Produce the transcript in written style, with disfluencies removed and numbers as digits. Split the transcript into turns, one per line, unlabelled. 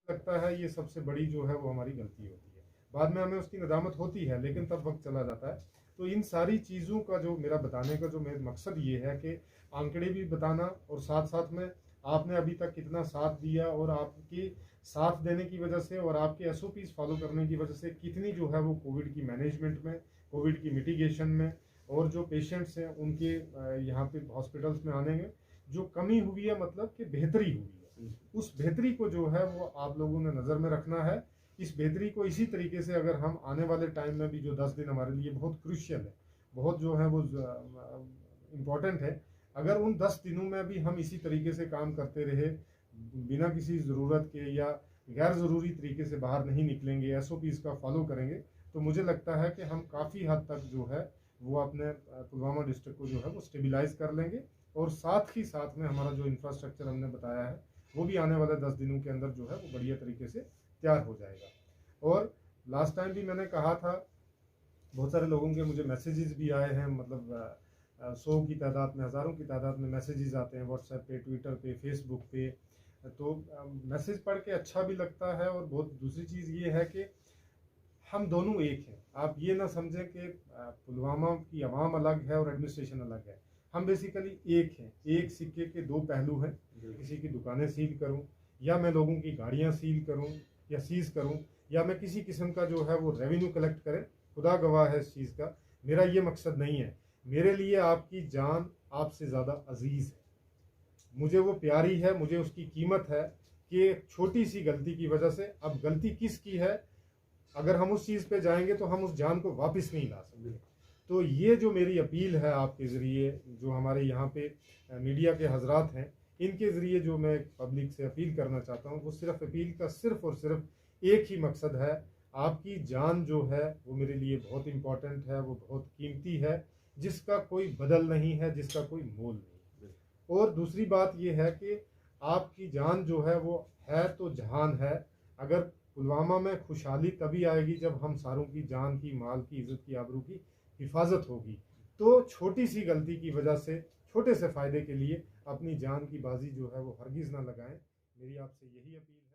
लगता है ये सबसे बड़ी जो है वो हमारी गलती होती है। बाद में हमें उसकी नदामत होती है, लेकिन तब वक्त चला जाता है। तो इन सारी चीज़ों का जो मेरा बताने का जो मेरा मकसद ये है कि आंकड़े भी बताना और साथ साथ में आपने अभी तक कितना साथ दिया और आपकी साथ देने की वजह से और आपके एसओपीज फॉलो करने की वजह से कितनी जो है वो कोविड की मैनेजमेंट में, कोविड की मिटिगेशन में और जो पेशेंट्स हैं उनके यहाँ पे हॉस्पिटल्स में आने में जो कमी हुई है, मतलब कि बेहतरी हुई है, उस बेहतरी को जो है वो आप लोगों ने नज़र में रखना है। इस बेहतरी को इसी तरीके से अगर हम आने वाले टाइम में भी, जो 10 दिन हमारे लिए बहुत क्रूशियल है, बहुत जो है वो इम्पोर्टेंट है, अगर उन 10 दिनों में भी हम इसी तरीके से काम करते रहे, बिना किसी ज़रूरत के या गैर ज़रूरी तरीके से बाहर नहीं निकलेंगे, एसओपीज़ का फॉलो करेंगे, तो मुझे लगता है कि हम काफ़ी हद तक जो है वो अपने पुलवामा डिस्ट्रिक्ट को जो है वो स्टेबलाइज कर लेंगे। और साथ ही साथ में हमारा जो इंफ्रास्ट्रक्चर हमने बताया है वो भी आने वाले 10 दिनों के अंदर जो है वो बढ़िया तरीके से तैयार हो जाएगा। और लास्ट टाइम भी मैंने कहा था, बहुत सारे लोगों के मुझे मैसेजेस भी आए हैं, मतलब 100 की तादाद में, हज़ारों की तादाद में मैसेजेस आते हैं व्हाट्सएप पे, ट्विटर पे, फेसबुक पे। तो मैसेज पढ़ के अच्छा भी लगता है। और बहुत दूसरी चीज़ ये है कि हम दोनों एक हैं। आप ये ना समझें कि पुलवामा की आवाम अलग है और एडमिनिस्ट्रेशन अलग है। हम बेसिकली एक हैं, एक सिक्के के दो पहलू हैं। किसी की दुकानें सील करूं, या मैं लोगों की गाड़ियां सील करूं या सीज करूं, या मैं किसी किस्म का जो है वो रेवेन्यू कलेक्ट करें, खुदा गवाह है इस चीज़ का, मेरा ये मकसद नहीं है। मेरे लिए आपकी जान आपसे ज़्यादा अजीज़ है, मुझे वो प्यारी है, मुझे उसकी कीमत है कि छोटी सी गलती की वजह से, अब गलती किसकी है, अगर हम उस चीज़ पे जाएंगे तो हम उस जान को वापस नहीं ला सकते। तो ये जो मेरी अपील है आपके ज़रिए, जो हमारे यहाँ पे मीडिया के हजरात हैं, इनके ज़रिए जो मैं पब्लिक से अपील करना चाहता हूँ, वो सिर्फ अपील का सिर्फ और सिर्फ एक ही मकसद है। आपकी जान जो है वो मेरे लिए बहुत इम्पोर्टेंट है, वो बहुत कीमती है, जिसका कोई बदल नहीं है, जिसका कोई मोल नहीं। और दूसरी बात ये है कि आपकी जान जो है वो है तो जहान है। अगर पुलवामा में खुशहाली तभी आएगी जब हम सारों की जान की, माल की, इज़्ज़त की, आबरू की हिफाजत होगी। तो छोटी सी गलती की वजह से, छोटे से फ़ायदे के लिए अपनी जान की बाजी जो है वो हरगिज़ ना लगाएं। मेरी आपसे यही अपील है।